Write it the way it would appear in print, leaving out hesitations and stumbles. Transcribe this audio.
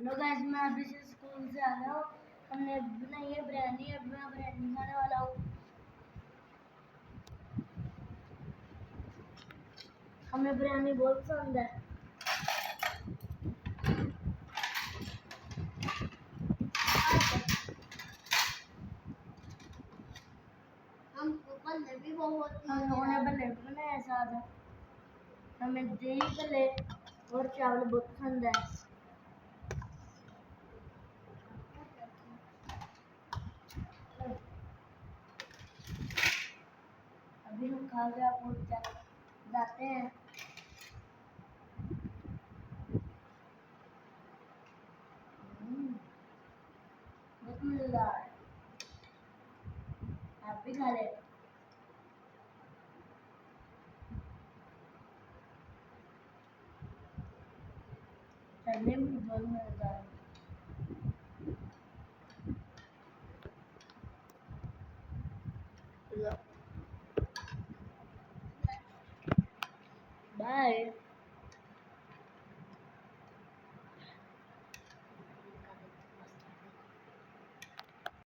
Hello guys, मैं अभी से स्कूल से आ रहा हूँ। हमने बनाई है बिरयानी। अब मैं बिरयानी खाने वाला हूँ। हमें बिरयानी बहुत पसंद है। हम लोगों ने भले भी बनाया साथ। हमें दही भले और चावल बहुत पसंद है। अभी हम खा के आपको जाते हैं। बहुत मजेदार है, आप भी खा ले। चलने में बहुत मजेदार है। बाय।